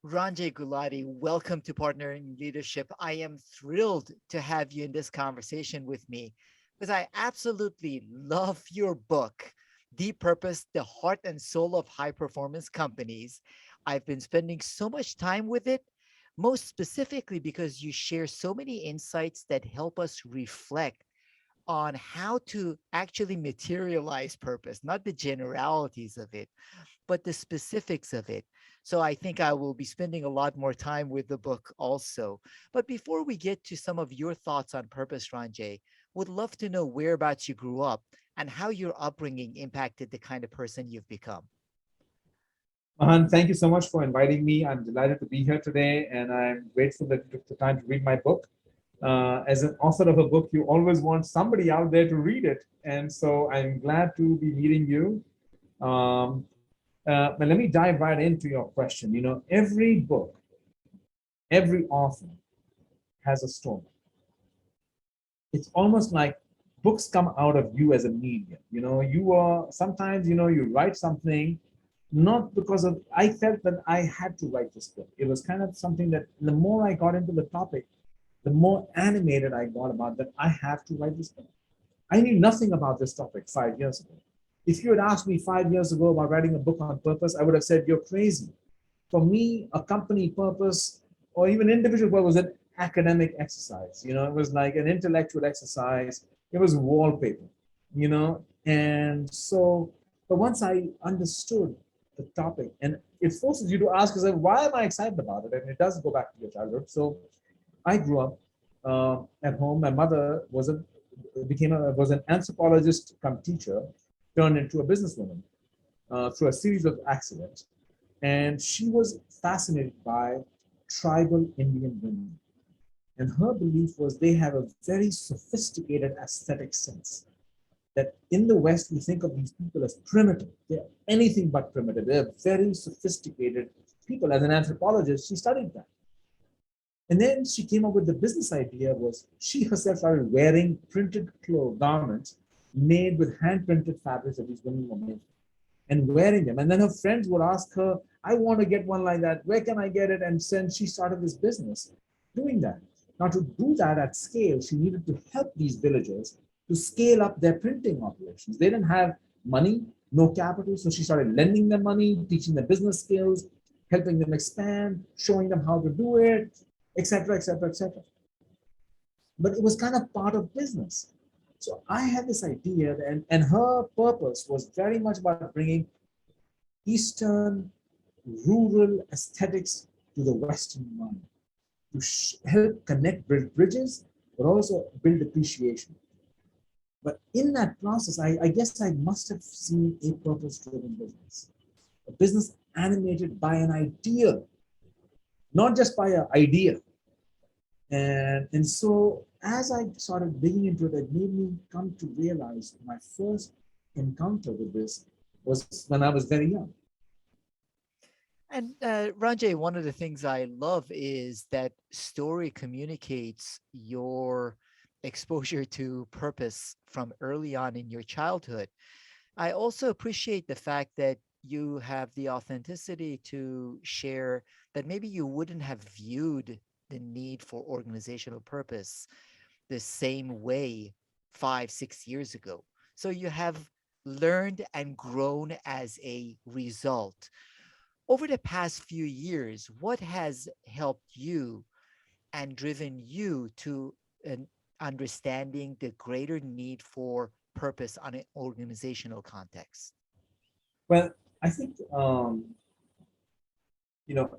Ranjay Gulati, welcome to Partnering Leadership. I am thrilled to have you in this conversation with me because I absolutely love your book, Deep Purpose, the Heart and Soul of High Performance Companies. I've been spending so much time with it, most specifically because you share so many insights that help us reflect on how to actually materialize purpose, not the generalities of it, but the specifics of it. So I think I will be spending a lot more time with the book also. But before we get to some of your thoughts on purpose, Ranjay, would love to know whereabouts you grew up and how your upbringing impacted the kind of person you've become. Mahan, thank you so much for inviting me. I'm delighted to be here today, and I'm grateful that you took the time to read my book. As an author of a book, you always want somebody out there to read it, and so I'm glad to be meeting you. Um, but let me dive right into your question. Every book, every author has a story. It's almost like books come out of you as a medium. You are sometimes, you write something not because of, I felt that I had to write this book. It was kind of something that the more I got into the topic, the more animated I got about that I have to write this book. I knew nothing about this topic 5 years ago. If you had asked me 5 years ago about writing a book on purpose, I would have said, you're crazy. For me, a company purpose or even individual purpose was an academic exercise. It was like an intellectual exercise. It was wallpaper, and so, but once I understood the topic, and it forces you to ask yourself, why am I excited about it? And it does go back to your childhood. So I grew up at home. My mother was an anthropologist come teacher, turned into a businesswoman through a series of accidents. And she was fascinated by tribal Indian women. And her belief was they have a very sophisticated aesthetic sense. That in the West, we think of these people as primitive. They're anything but primitive. They're very sophisticated people. As an anthropologist, she studied that. And then she came up with the business idea was she herself started wearing printed garments made with hand-printed fabrics that these women were making and wearing them. And then her friends would ask her, I want to get one like that. Where can I get it? And then she started this business doing that. Now, to do that at scale, she needed to help these villagers to scale up their printing operations. They didn't have money, no capital, so she started lending them money, teaching them business skills, helping them expand, showing them how to do it, etc., etc., etc. But it was kind of part of business. So I had this idea, and her purpose was very much about bringing Eastern rural aesthetics to the Western mind, to help connect, build bridges, but also build appreciation. But in that process, I guess I must have seen a purpose-driven business, a business animated by an ideal, not just by an idea. And so as I started digging into it, it made me come to realize my first encounter with this was when I was very young. And Ranjay, one of the things I love is that story communicates your exposure to purpose from early on in your childhood. I also appreciate the fact that you have the authenticity to share that maybe you wouldn't have viewed the need for organizational purpose the same way 5, 6 years ago. So you have learned and grown as a result. Over the past few years, what has helped you and driven you to an understanding the greater need for purpose on an organizational context? Well, I think,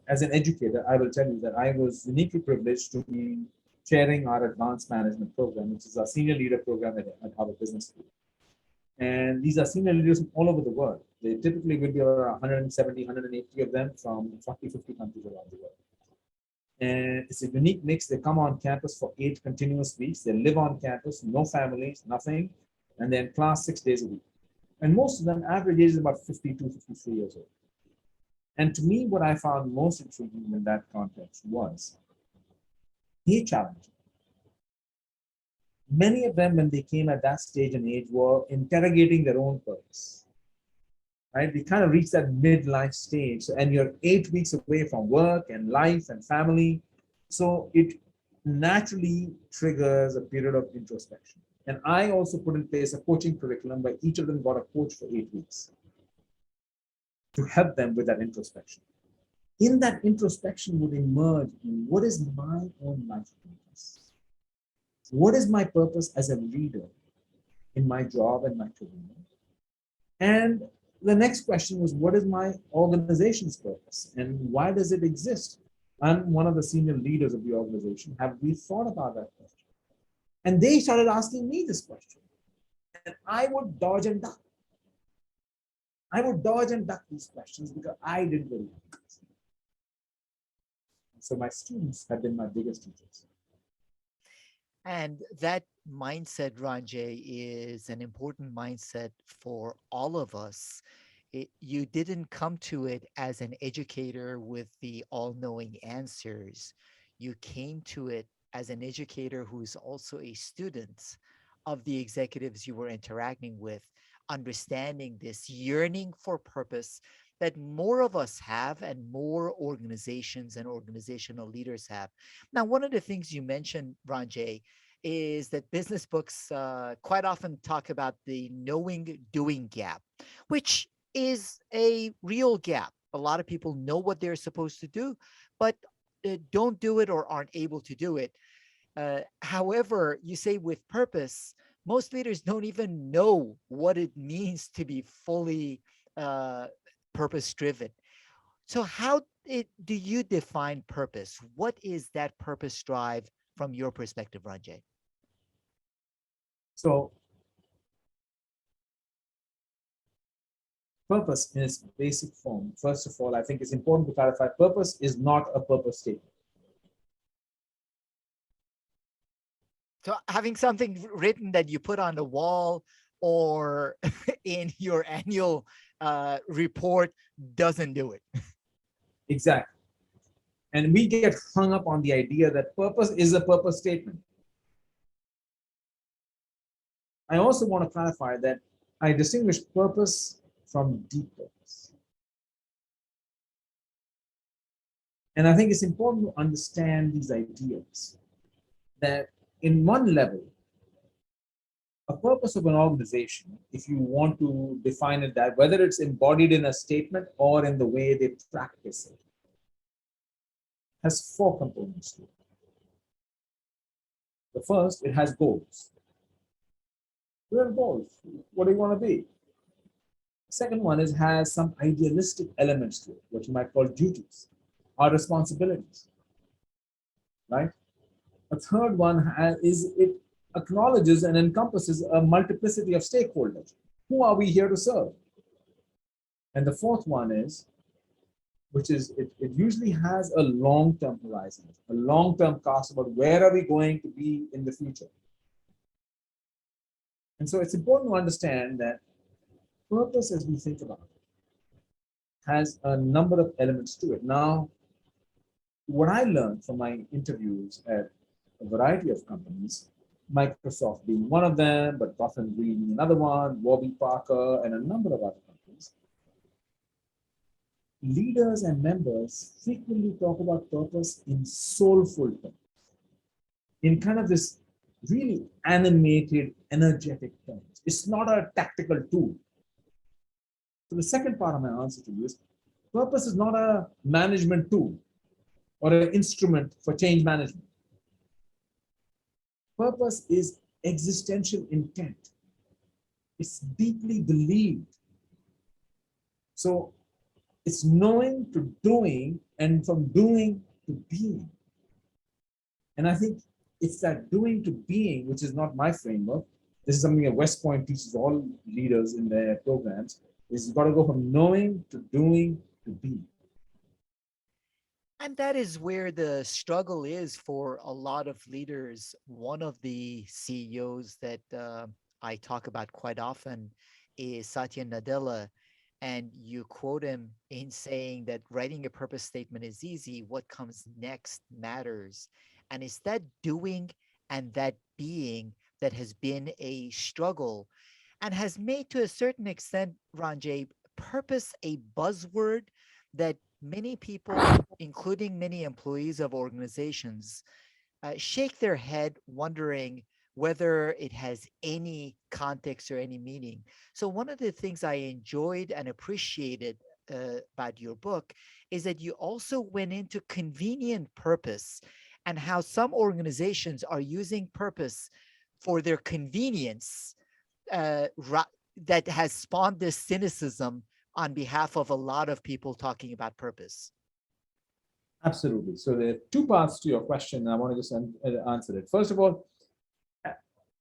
as an educator, I will tell you that I was uniquely privileged to be chairing our advanced management program, which is our senior leader program at Harvard Business School. And these are senior leaders from all over the world. They typically will be around 170, 180 of them from 40, 50 countries around the world. And it's a unique mix. They come on campus for 8 continuous weeks. They live on campus, no families, nothing. And they're in class 6 days a week. And most of them, average age is about 52, 53 years old. And to me, what I found most intriguing in that context was a challenge. Many of them, when they came at that stage and age, were interrogating their own purpose. right? We kind of reach that midlife stage, and you're 8 weeks away from work and life and family. So it naturally triggers a period of introspection. And I also put in place a coaching curriculum where each of them got a coach for 8 weeks to help them with that introspection. In that introspection would emerge what is my own life purpose? What is my purpose as a leader in my job and my career? And the next question was, what is my organization's purpose and why does it exist? I'm one of the senior leaders of the organization. Have we thought about that question? And they started asking me this question. And I would dodge and duck. I would dodge and duck these questions because I didn't really like it. So my students have been my biggest teachers. And that mindset, Ranjay, is an important mindset for all of us. You didn't come to it as an educator with the all knowing answers. You came to it as an educator who's also a student of the executives you were interacting with, understanding this yearning for purpose that more of us have and more organizations and organizational leaders have. Now, one of the things you mentioned, Ranjay, is that business books quite often talk about the knowing doing gap, which is a real gap. A lot of people know what they're supposed to do, but don't do it or aren't able to do it. However, you say with purpose, most leaders don't even know what it means to be fully uh, purpose driven. So, how do you define purpose? What is that purpose drive from your perspective, Ranjay? So purpose in its basic form, first of all, I think it's important to clarify purpose is not a purpose statement. So having something written that you put on the wall or in your annual report doesn't do it. Exactly. And we get hung up on the idea that purpose is a purpose statement. I also want to clarify that I distinguish purpose from deep purpose. And I think it's important to understand these ideas that in one level, a purpose of an organization, if you want to define it that, whether it's embodied in a statement or in the way they practice it, has four components to it. The first, it has goals. What are goals? What do you want to be? Second one is has some idealistic elements to it, what you might call duties or responsibilities, right? A third one is it acknowledges and encompasses a multiplicity of stakeholders. Who are we here to serve? And the fourth one is, which is it usually has a long-term horizon, a long-term cast about where are we going to be in the future. And so it's important to understand that purpose, as we think about it, has a number of elements to it. Now, what I learned from my interviews at a variety of companies, Microsoft being one of them, but Buffett being another one, Warby Parker, and a number of other companies, leaders and members frequently talk about purpose in soulful terms, in kind of this really animated, energetic terms. It's not a tactical tool. So the second part of my answer to you is purpose is not a management tool or an instrument for change management. Purpose is existential intent. It's deeply believed. So it's knowing to doing and from doing to being. And I think it's that doing to being, which is not my framework. This is something that West Point teaches all leaders in their programs, is you've got to go from knowing to doing to being. And that is where the struggle is for a lot of leaders. One of the CEOs that I talk about quite often is Satya Nadella. And you quote him in saying that writing a purpose statement is easy. What comes next matters. And it's that doing and that being that has been a struggle and has made to a certain extent, Ranjay, purpose a buzzword that many people, including many employees of organizations, shake their head wondering whether it has any context or any meaning. So, one of the things I enjoyed and appreciated about your book is that you also went into convenient purpose and how some organizations are using purpose for their convenience, that has spawned this cynicism on behalf of a lot of people talking about purpose. Absolutely. So there are two parts to your question, and I want to just answer it. First of all,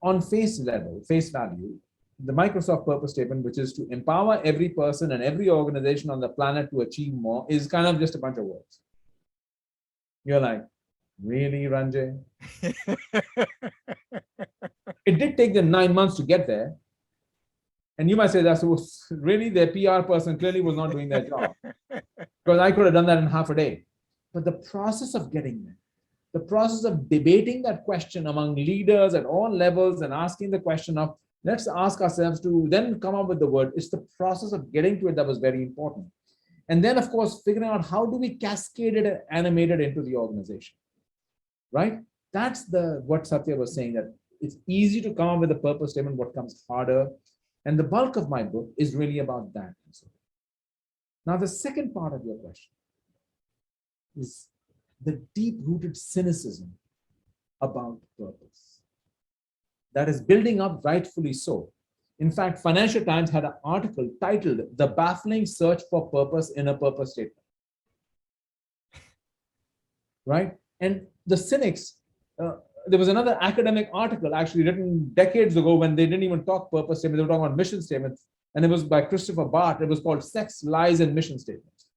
on face level, face value, the Microsoft purpose statement, which is to empower every person and every organization on the planet to achieve more, is kind of just a bunch of words. You're like, really, Ranjay? It did take them 9 months to get there. And you might say that's really their PR person clearly was not doing their job. Because I could have done that in half a day. But the process of getting there, the process of debating that question among leaders at all levels and asking the question of, let's ask ourselves to then come up with the word, it's the process of getting to it that was very important. And then, of course, figuring out how do we cascade it and animate it into the organization, right? That's what Satya was saying, that it's easy to come up with a purpose statement, what comes harder. And the bulk of my book is really about that. Now, the second part of your question is the deep-rooted cynicism about purpose that is building up, rightfully so. In fact, Financial Times had an article titled "The Baffling Search for Purpose in a Purpose Statement." Right? And the cynics, there was another academic article actually written decades ago when they didn't even talk purpose statement, they were talking about mission statements. And it was by Christopher Barth. It was called Sex, Lies, and Mission Statements.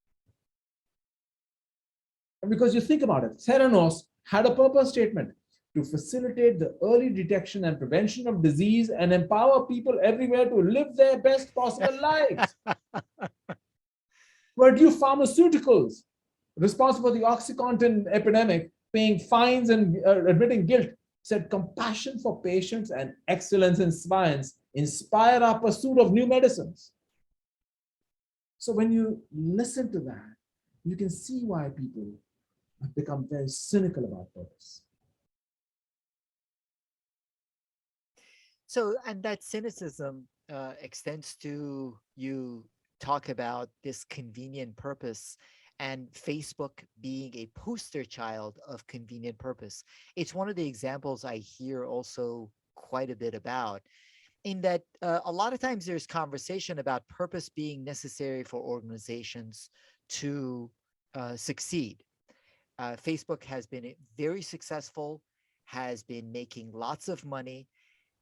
And because you think about it, Theranos had a purpose statement to facilitate the early detection and prevention of disease and empower people everywhere to live their best possible lives. Purdue Pharmaceuticals, responsible for the OxyContin epidemic, paying fines and admitting guilt, said compassion for patients and excellence in science inspire our pursuit of new medicines. So when you listen to that, you can see why people have become very cynical about purpose. So, and that cynicism extends to, you talk about this convenient purpose and Facebook being a poster child of convenient purpose. It's one of the examples I hear also quite a bit about, in that a lot of times there's conversation about purpose being necessary for organizations to succeed. Facebook has been very successful, has been making lots of money.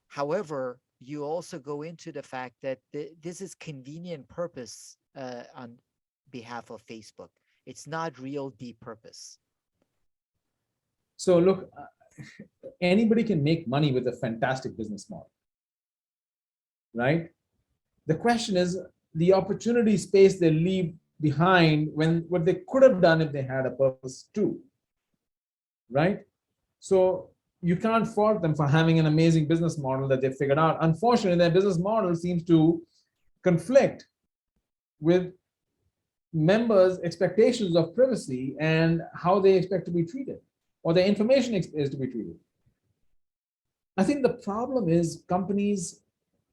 However, you also go into the fact that this is convenient purpose on behalf of Facebook. It's not real deep purpose. So look, anybody can make money with a fantastic business model, right? The question is the opportunity space they leave behind when what they could have done if they had a purpose too, right? So you can't fault them for having an amazing business model that they figured out. Unfortunately, their business model seems to conflict with members' expectations of privacy and how they expect to be treated, or their information is to be treated. I think the problem is companies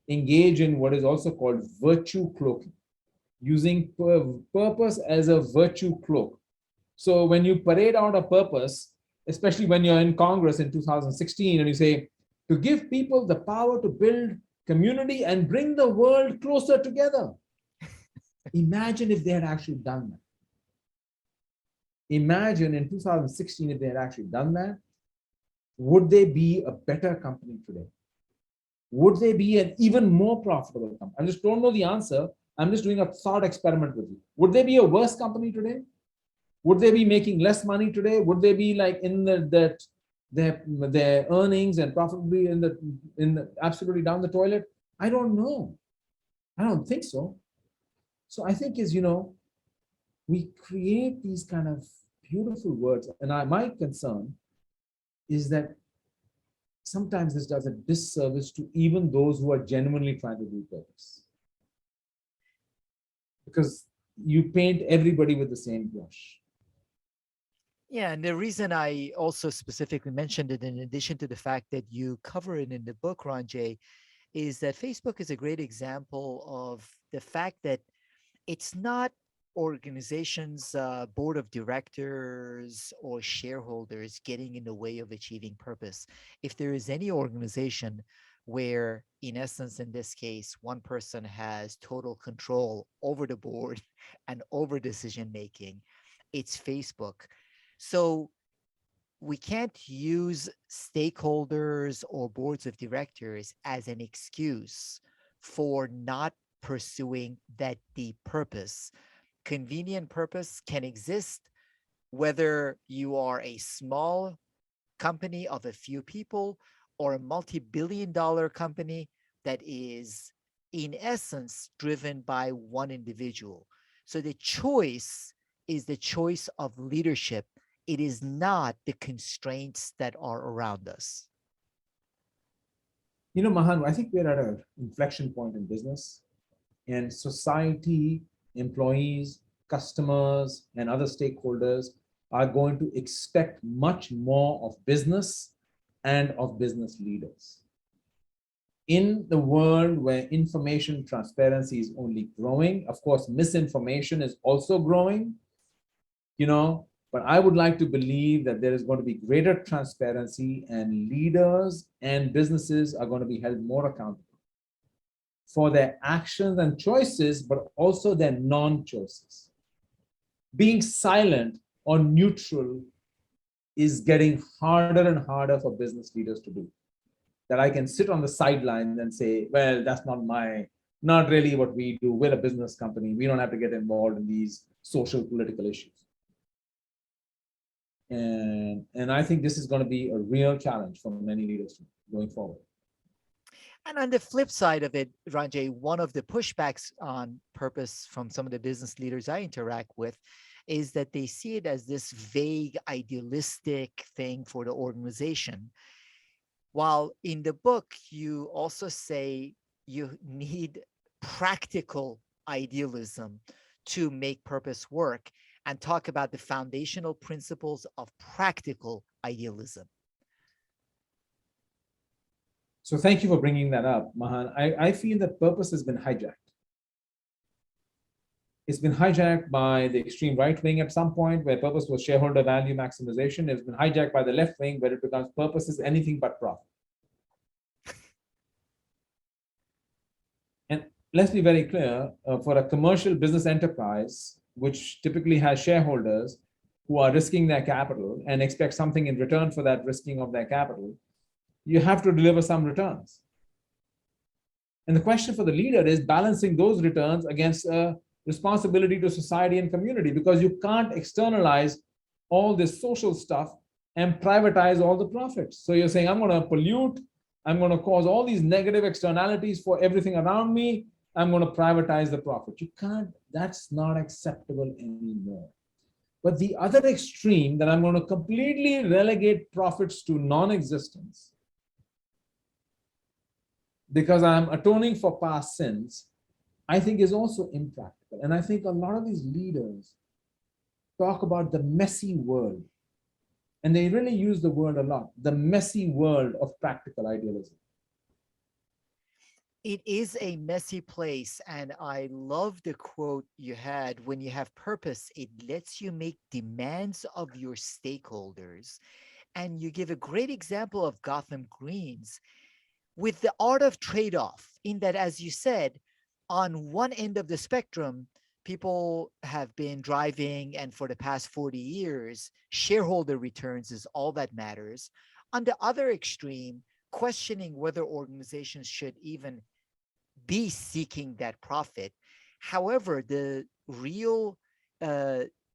engage in what is also called virtue cloaking, using purpose as a virtue cloak. So when you parade out a purpose, especially when you're in Congress in 2016 and you say, to give people the power to build community and bring the world closer together. Imagine if they had actually done that. Imagine in 2016 if they had actually done that, would they be a better company today? Would they be an even more profitable company? I just don't know the answer. I'm just doing a thought experiment with you. Would they be a worse company today? Would they be making less money today? Would they be like in their earnings and profitability in the absolutely down the toilet? I don't know. I don't think so. So I think we create these kind of beautiful words, and my concern is that sometimes this does a disservice to even those who are genuinely trying to do purpose. because you paint everybody with the same brush. Yeah, and the reason I also specifically mentioned it, in addition to the fact that you cover it in the book, Ranjay, is that Facebook is a great example of the fact that it's not organizations, board of directors or shareholders getting in the way of achieving purpose. If there is any organization where, in essence, in this case, one person has total control over the board and over decision making, it's Facebook. So we can't use stakeholders or boards of directors as an excuse for not pursuing that deep purpose. Convenient purpose can exist whether you are a small company of a few people or a multi-billion dollar company that is, in essence, driven by one individual. So the choice is the choice of leadership. It is not the constraints that are around us. Mahan, I think we're at an inflection point in business, and society, employees, customers, and other stakeholders are going to expect much more of business and of business leaders. In the world where information transparency is only growing, of course, misinformation is also growing, but I would like to believe that there is going to be greater transparency, and leaders and businesses are going to be held more accountable for their actions and choices, but also their non-choices. Being silent or neutral is getting harder and harder for business leaders to do. That I can sit on the sidelines and say, well, that's not really what we do. We're a business company. We don't have to get involved in these social political issues. And I think this is going to be a real challenge for many leaders going forward. And on the flip side of it, Ranjay, one of the pushbacks on purpose from some of the business leaders I interact with is that they see it as this vague, idealistic thing for the organization. While in the book, you also say you need practical idealism to make purpose work, and talk about the foundational principles of practical idealism. So thank you for bringing that up, Mahan. I feel that purpose has been hijacked. It's been hijacked by the extreme right wing at some point, where purpose was shareholder value maximization. It's been hijacked by the left wing, where it becomes purpose is anything but profit. And let's be very clear, for a commercial business enterprise, which typically has shareholders who are risking their capital and expect something in return for that risking of their capital, you have to deliver some returns. And the question for the leader is balancing those returns against a responsibility to society and community, because you can't externalize all this social stuff and privatize all the profits. So you're saying, I'm going to pollute, I'm going to cause all these negative externalities for everything around me, I'm going to privatize the profit. You can't, that's not acceptable anymore. But the other extreme, that I'm going to completely relegate profits to non-existence because I'm atoning for past sins, I think is also impractical. And I think a lot of these leaders talk about the messy world, and they really use the word a lot, the messy world of practical idealism. It is a messy place. And I love the quote you had: when you have purpose, it lets you make demands of your stakeholders. And you give a great example of Gotham Greens with the art of trade-off, in that, as you said, on one end of the spectrum, people have been driving, and for the past 40 years, shareholder returns is all that matters. On the other extreme, questioning whether organizations should even be seeking that profit. However, the real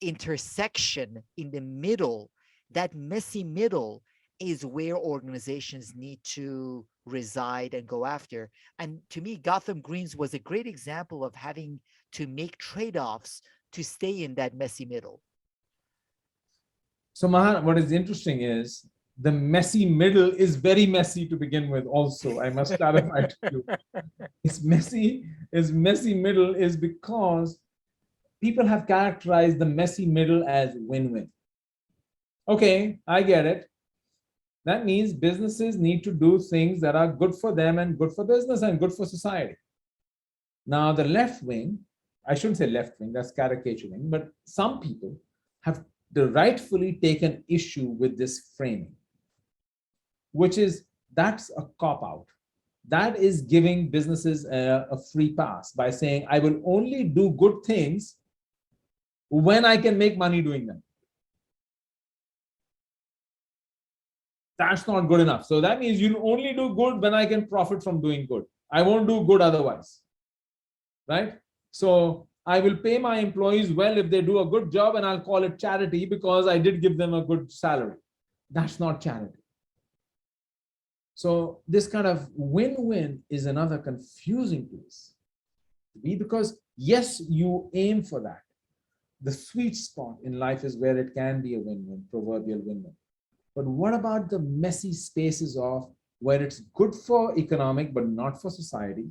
intersection in the middle, that messy middle, is where organizations need to reside and go after. And to me, Gotham Greens was a great example of having to make trade-offs to stay in that messy middle. So Mahan, what is interesting is the messy middle is very messy to begin with also. I must clarify to you. It's messy middle is because people have characterized the messy middle as win-win. Okay, I get it. That means businesses need to do things that are good for them and good for business and good for society. Now, the left wing, I shouldn't say left wing, that's caricaturing, but some people have rightfully taken issue with this framing, which is that's a cop out. That is giving businesses a free pass by saying, I will only do good things when I can make money doing them. That's not good enough. So that means you only do good when I can profit from doing good. I won't do good otherwise. Right? So I will pay my employees well if they do a good job, and I'll call it charity because I did give them a good salary. That's not charity. So this kind of win-win is another confusing piece to be, because yes, you aim for that. The sweet spot in life is where it can be a win-win, proverbial win-win. But what about the messy spaces of where it's good for economic but not for society,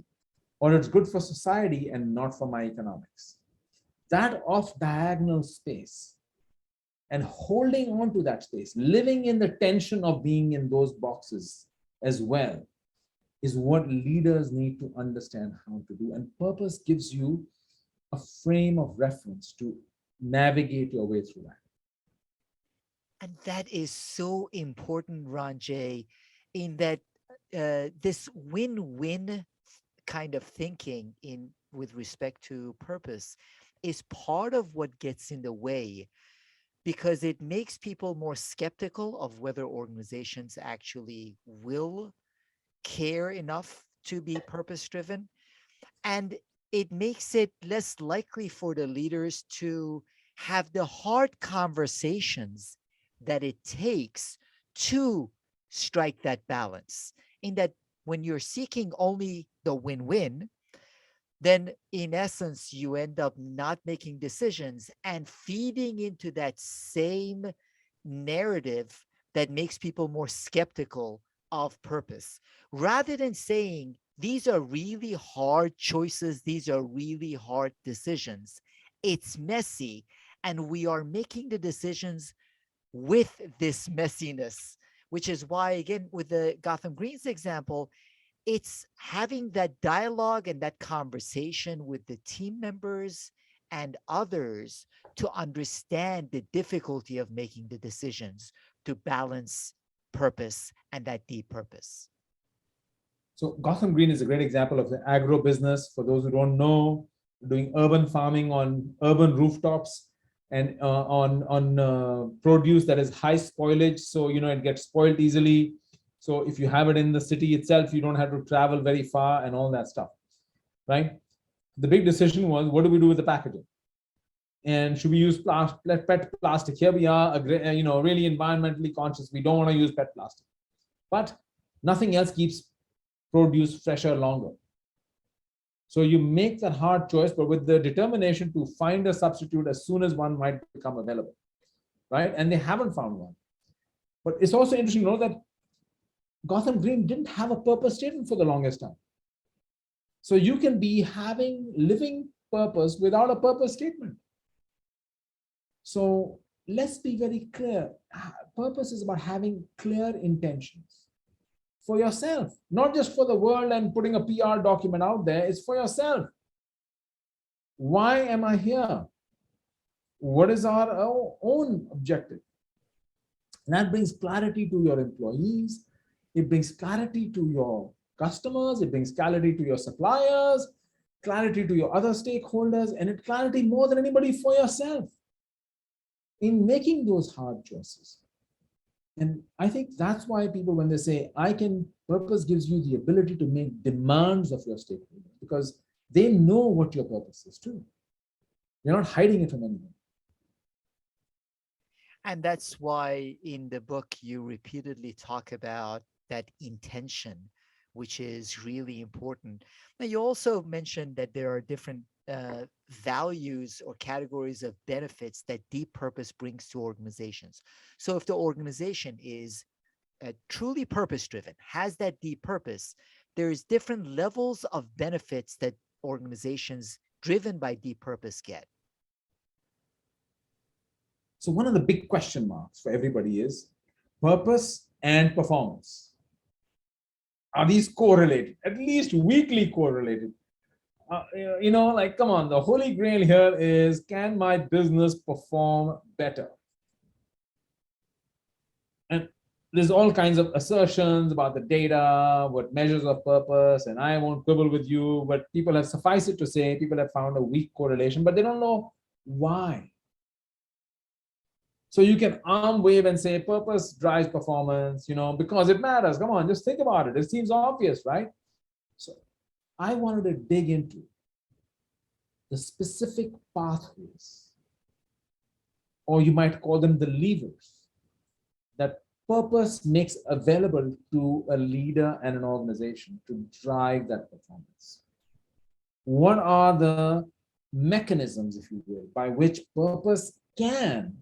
or it's good for society and not for my economics? That off diagonal space and holding on to that space, living in the tension of being in those boxes as well, is what leaders need to understand how to do. And purpose gives you a frame of reference to navigate your way through that. And that is so important, Ranjay, in that this win-win kind of thinking in with respect to purpose is part of what gets in the way, because it makes people more skeptical of whether organizations actually will care enough to be purpose driven. And it makes it less likely for the leaders to have the hard conversations that it takes to strike that balance. In that, when you're seeking only the win win, then in essence, you end up not making decisions and feeding into that same narrative that makes people more skeptical of purpose. Rather than saying, these are really hard choices, these are really hard decisions, it's messy, and we are making the decisions with this messiness, which is why, again, with the Gotham Greens example, it's having that dialogue and that conversation with the team members and others to understand the difficulty of making the decisions to balance purpose and that deep purpose. So Gotham Green is a great example of the agro business. For those who don't know, doing urban farming on urban rooftops and on produce that is high spoilage. So it gets spoiled easily. So if you have it in the city itself, you don't have to travel very far and all that stuff, right? The big decision was, what do we do with the packaging? And should we use PET plastic? Here we are, really environmentally conscious. We don't want to use PET plastic, but nothing else keeps produce fresher longer. So you make that hard choice, but with the determination to find a substitute as soon as one might become available, right? And they haven't found one. But it's also interesting to know that Gotham Green didn't have a purpose statement for the longest time. So you can be living purpose without a purpose statement. So let's be very clear. Purpose is about having clear intentions for yourself, not just for the world and putting a PR document out there. It's for yourself. Why am I here? What is our own objective? And that brings clarity to your employees. It brings clarity to your customers. It brings clarity to your suppliers, clarity to your other stakeholders, and it clarity more than anybody for yourself in making those hard choices. And I think that's why people, when they say, purpose gives you the ability to make demands of your stakeholders, because they know what your purpose is too. You're not hiding it from anyone. And that's why in the book you repeatedly talk about that intention, which is really important. Now, you also mentioned that there are different values or categories of benefits that deep purpose brings to organizations. So if the organization is truly purpose driven, has that deep purpose, there's different levels of benefits that organizations driven by deep purpose get. So one of the big question marks for everybody is purpose and performance. Are these correlated? At least weakly correlated. Like, come on, the holy grail here is, can my business perform better? And there's all kinds of assertions about the data, what measures of purpose, and I won't quibble with you, but people have, suffice it to say, people have found a weak correlation, but they don't know why. So you can arm wave and say purpose drives performance, because it matters. Come on, just think about it. It seems obvious, right? So I wanted to dig into the specific pathways, or you might call them the levers, that purpose makes available to a leader and an organization to drive that performance. What are the mechanisms, if you will, by which purpose can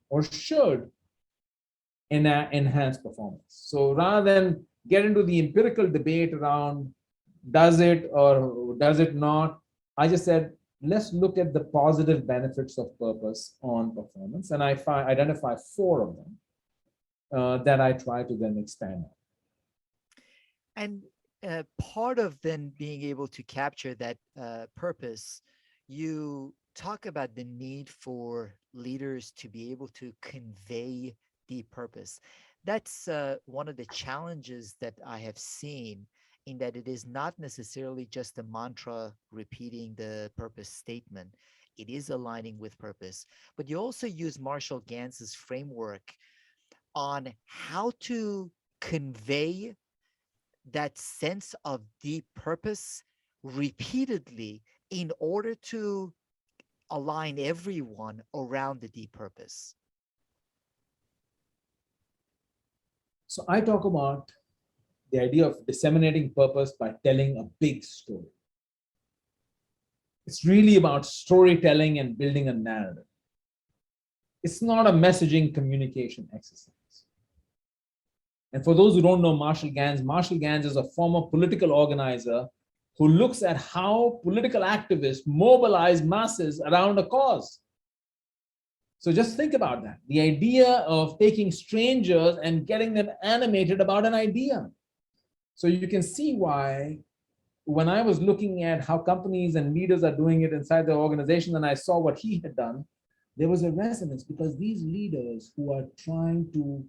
or should enhance performance? So rather than get into the empirical debate around does it or does it not, I just said, let's look at the positive benefits of purpose on performance. And I identify 4 of them that I try to then expand on. And part of then being able to capture that purpose, you talk about the need for leaders to be able to convey the purpose. That's one of the challenges that I have seen, in that it is not necessarily just a mantra repeating the purpose statement. It is aligning with purpose. But you also use Marshall Ganz's framework on how to convey that sense of deep purpose repeatedly in order to align everyone around the deep purpose. So I talk about the idea of disseminating purpose by telling a big story. It's really about storytelling and building a narrative. It's not a messaging communication exercise. And for those who don't know Marshall Ganz is a former political organizer who looks at how political activists mobilize masses around a cause. So just think about that. The idea of taking strangers and getting them animated about an idea. So you can see why, when I was looking at how companies and leaders are doing it inside their organization, and I saw what he had done, there was a resonance, because these leaders who are trying to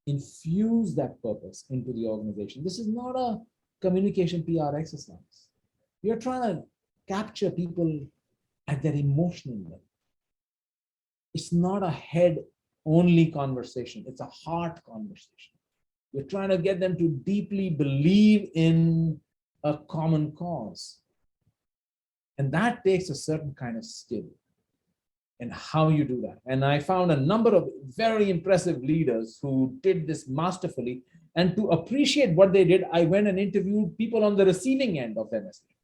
infuse that purpose into the organization, this is not a communication PR exercise. You're trying to capture people at their emotional level. It's not a head only conversation, it's a heart conversation. You're trying to get them to deeply believe in a common cause. And that takes a certain kind of skill and how you do that. And I found a number of very impressive leaders who did this masterfully. And to appreciate what they did, I went and interviewed people on the receiving end of their message.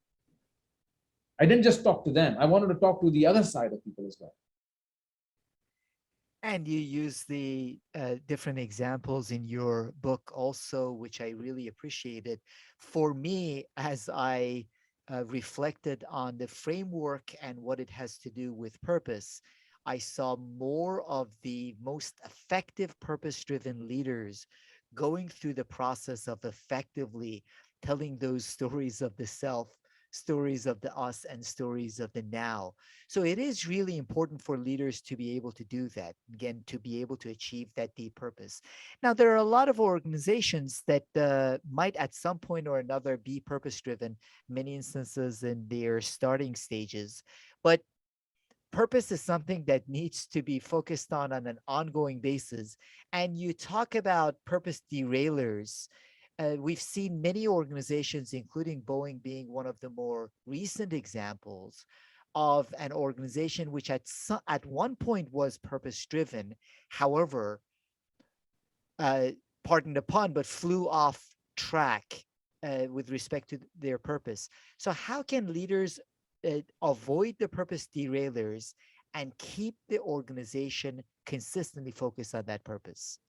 I didn't just talk to them. I wanted to talk to the other side of people as well. And you use the different examples in your book also, which I really appreciated. For me, as I reflected on the framework and what it has to do with purpose, I saw more of the most effective purpose driven leaders going through the process of effectively telling those stories of the self, stories of the us, and stories of the now. So it is really important for leaders to be able to do that, again, to be able to achieve that deep purpose. Now, there are a lot of organizations that might at some point or another be purpose driven, many instances in their starting stages. But purpose is something that needs to be focused on an ongoing basis. And you talk about purpose derailers. We've seen many organizations, including Boeing being one of the more recent examples of an organization which at one point was purpose driven. However, uh, pardon the pun, but flew off track with respect to their purpose. So, how can leaders avoid the purpose derailers and keep the organization consistently focused on that purpose?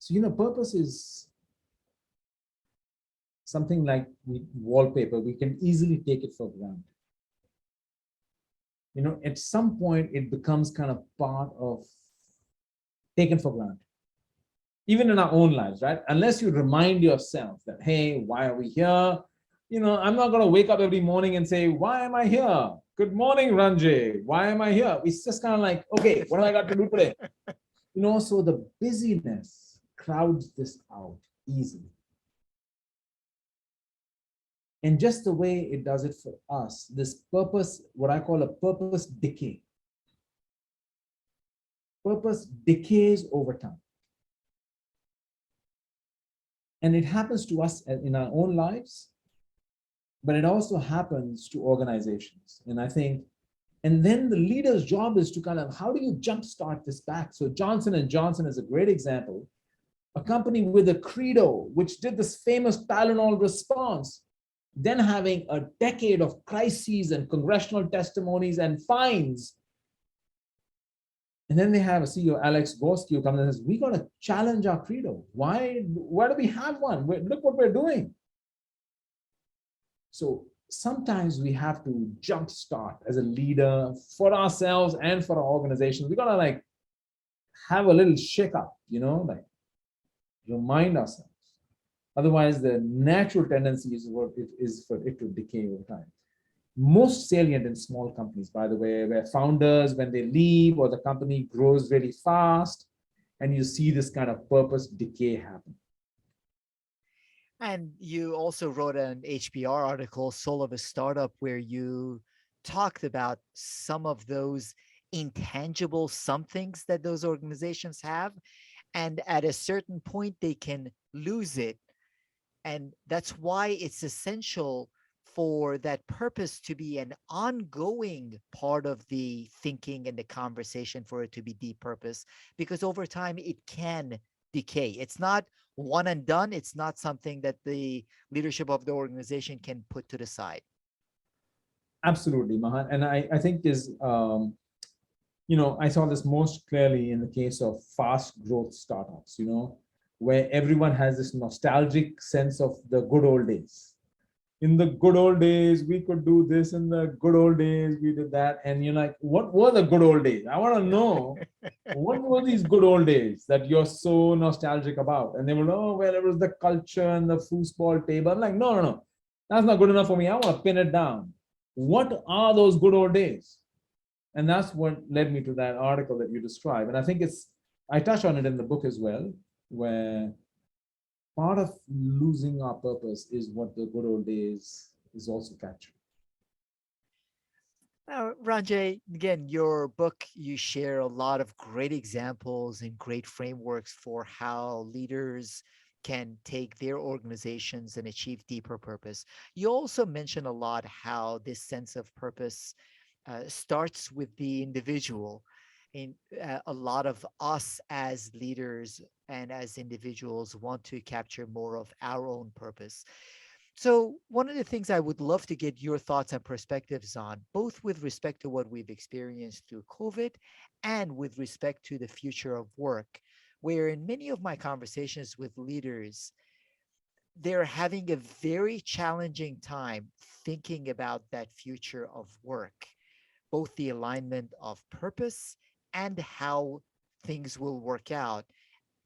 So, purpose is something like wallpaper. We can easily take it for granted. at some point it becomes kind of part of taken for granted, even in our own lives, right? Unless you remind yourself that, hey, why are we here? I'm not going to wake up every morning and say, why am I here? Good morning, Ranjay. Why am I here? It's just kind of like, okay, what have I got to do today? So the busyness crowds this out easily. And just the way it does it for us, this purpose, what I call a purpose decay. Purpose decays over time. And it happens to us in our own lives, but it also happens to organizations. And I think, and then the leader's job is to kind of, how do you jumpstart this back? So Johnson & Johnson is a great example, a company with a credo, which did this famous Tylenol response, then having a decade of crises and congressional testimonies and fines. And then they have a CEO, Alex Gorski, who comes and says, we got to challenge our credo. Why do we have one? Look what we're doing. So sometimes we have to jumpstart as a leader for ourselves and for our organizations. We got to like have a little shake up, like remind ourselves. Otherwise, the natural tendency is for it to decay over time. Most salient in small companies, by the way, where founders, when they leave or the company grows really fast, and you see this kind of purpose decay happen. And you also wrote an HBR article, Soul of a Startup, where you talked about some of those intangible somethings that those organizations have. And at a certain point, they can lose it. And that's why it's essential for that purpose to be an ongoing part of the thinking and the conversation, for it to be deep purpose, because over time it can decay. It's not one and done. It's not something that the leadership of the organization can put to the side. Absolutely, Mahan. And I think is, I saw this most clearly in the case of fast growth startups, where everyone has this nostalgic sense of the good old days. In the good old days, we could do this. In the good old days, we did that. And you're like, what were the good old days? I want to know, what were these good old days that you're so nostalgic about? And they will, oh, well, it was the culture and the foosball table. I'm like, no. That's not good enough for me. I want to pin it down. What are those good old days? And that's what led me to that article that you describe. And I think I touch on it in the book as well, where part of losing our purpose is what the good old days is also captured. Now, Ranjay, again, your book, you share a lot of great examples and great frameworks for how leaders can take their organizations and achieve deeper purpose. You also mention a lot how this sense of purpose starts with the individual. In a lot of us as leaders and as individuals want to capture more of our own purpose. So, one of the things I would love to get your thoughts and perspectives on, both with respect to what we've experienced through COVID and with respect to the future of work, where in many of my conversations with leaders, they're having a very challenging time thinking about that future of work, both the alignment of purpose and how things will work out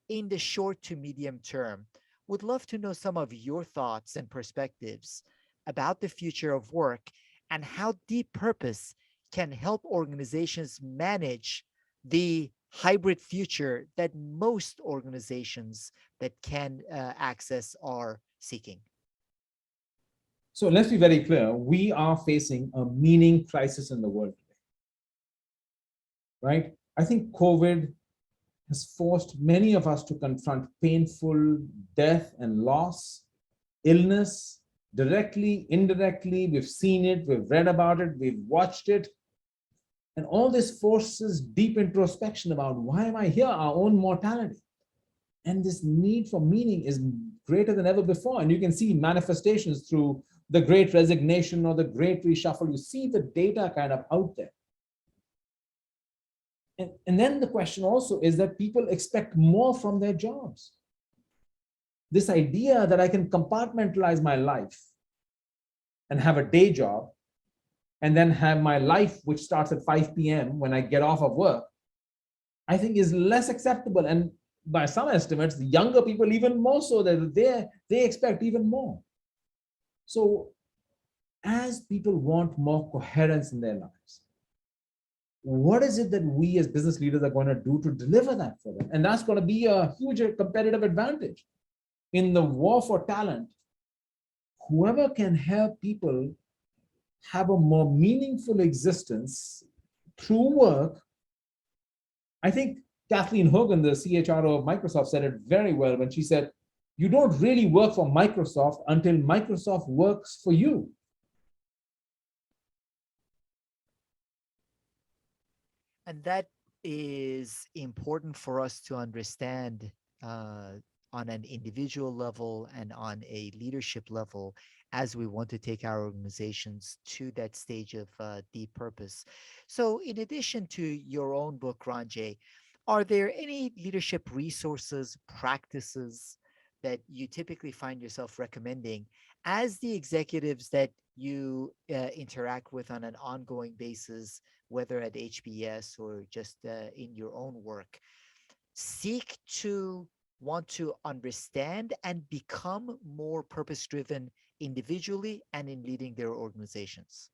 in the short to medium term. Would love to know some of your thoughts and perspectives about the future of work and how deep purpose can help organizations manage the hybrid future that most organizations that can access are seeking. So let's be very clear. We are facing a meaning crisis in the world today, right? I think COVID has forced many of us to confront painful death and loss, illness, directly, indirectly. We've seen it, we've read about it, we've watched it. And all this forces deep introspection about, why am I here? Our own mortality. And this need for meaning is greater than ever before. And you can see manifestations through the great resignation or the great reshuffle. You see the data kind of out there. And then the question also is that people expect more from their jobs. This idea that I can compartmentalize my life and have a day job and then have my life, which starts at 5 p.m. when I get off of work, I think is less acceptable. And by some estimates, the younger people even more so, that they expect even more. So as people want more coherence in their lives, what is it that we as business leaders are going to do to deliver that for them? And that's going to be a huge competitive advantage in the war for talent. Whoever can help people have a more meaningful existence through work. I think Kathleen Hogan, the CHRO of Microsoft, said it very well when she said, you don't really work for Microsoft until Microsoft works for you. And that is important for us to understand uh, on an individual level and on a leadership level as we want to take our organizations to that stage of deep purpose. So, in addition to your own book, Ranjay, are there any leadership resources, practices that you typically find yourself recommending as the executives that you interact with on an ongoing basis, whether at HBS or just in your own work, seek to want to understand and become more purpose driven individually and in leading their organizations?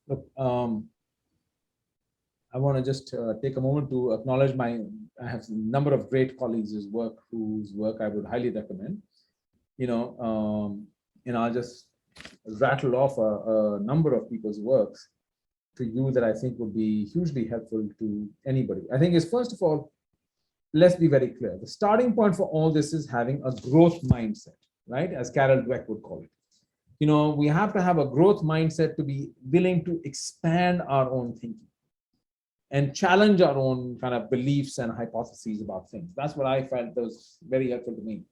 Look, I want to just take a moment to acknowledge I have a number of great colleagues whose work I would highly recommend. You know, I'll just rattle off a number of people's works to you that I think would be hugely helpful to anybody. I think is, first of all, let's be very clear. The starting point for all this is having a growth mindset, right? As Carol Dweck would call it. We have to have a growth mindset to be willing to expand our own thinking and challenge our own kind of beliefs and hypotheses about things. That's what I felt was very helpful to me.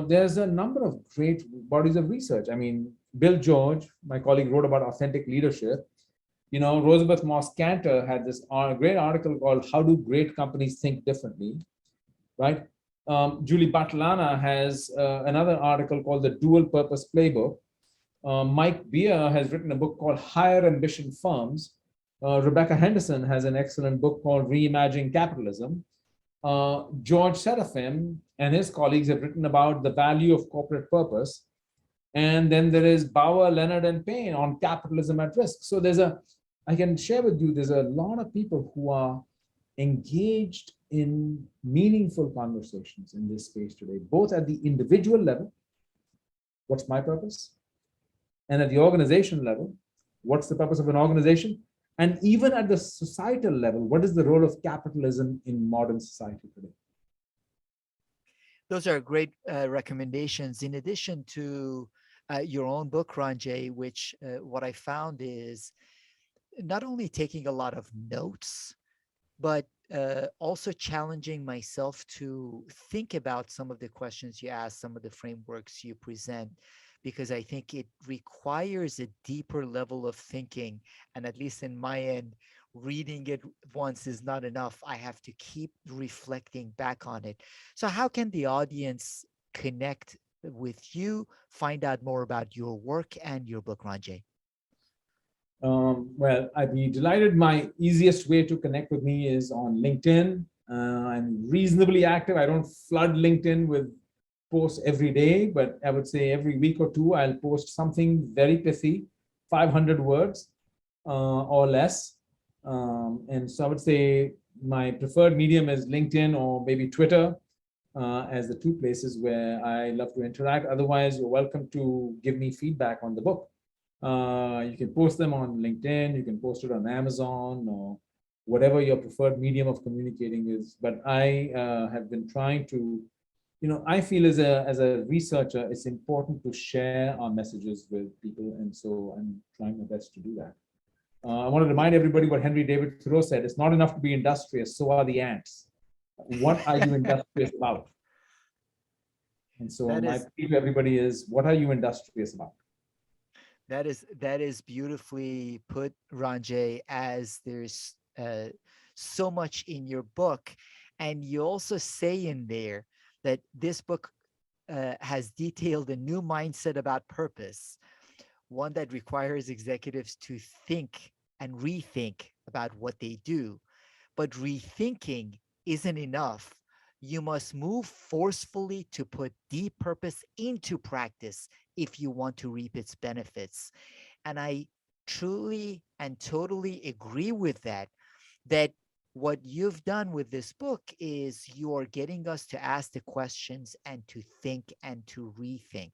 There's a number of great bodies of research. I mean, Bill George, my colleague, wrote about authentic leadership. Rosabeth Moss Cantor had this great article called How Do Great Companies Think Differently, right? Julie Batlana has another article called The Dual Purpose Playbook. Mike Beer has written a book called Higher Ambition Firms. Rebecca Henderson has an excellent book called Reimagining Capitalism. George Seraphim and his colleagues have written about the value of corporate purpose. And then there is Bauer, Leonard, and Payne on capitalism at risk. So I can share with you, there's a lot of people who are engaged in meaningful conversations in this space today, both at the individual level, what's my purpose? And at the organization level, what's the purpose of an organization? And even at the societal level, what is the role of capitalism in modern society today? Those are great recommendations. In addition to your own book, Ranjay, which what I found is not only taking a lot of notes, but also challenging myself to think about some of the questions you ask, some of the frameworks you present, because I think it requires a deeper level of thinking. And at least in my end, reading it once is not enough. I have to keep reflecting back on it. So, how can the audience connect with you, find out more about your work and your book, Ranjay? Well, I'd be delighted. My easiest way to connect with me is on LinkedIn. I'm reasonably active. I don't flood LinkedIn with posts every day, but I would say every week or two, I'll post something very pithy, 500 words or less. And so I would say my preferred medium is LinkedIn or maybe Twitter as the two places where I love to interact. Otherwise, you're welcome to give me feedback on the book. You can post them on LinkedIn, you can post it on Amazon or whatever your preferred medium of communicating is. But I have been trying to, I feel as a researcher, it's important to share our messages with people. And so I'm trying my best to do that. I want to remind everybody what Henry David Thoreau said. It's not enough to be industrious, so are the ants. What are you industrious about? And so That my is plea to everybody is, what are you industrious about? that is beautifully put, Ranjay, as there's so much in your book. And you also say in there that this book has detailed a new mindset about purpose. one that requires executives to think and rethink about what they do. But rethinking isn't enough. You must move forcefully to put deep purpose into practice if you want to reap its benefits. And I truly and totally agree with that, that what you've done with this book is you're getting us to ask the questions and to think and to rethink.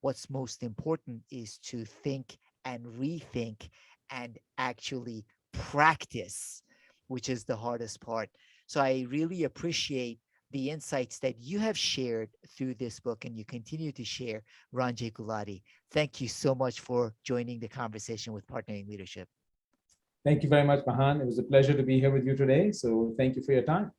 What's most important is to think and rethink and actually practice, which is the hardest part. So I really appreciate the insights that you have shared through this book and you continue to share, Ranjay Gulati. Thank you so much for joining the conversation with Partnering Leadership. Thank you very much, Mahan. It was a pleasure to be here with you today. So thank you for your time.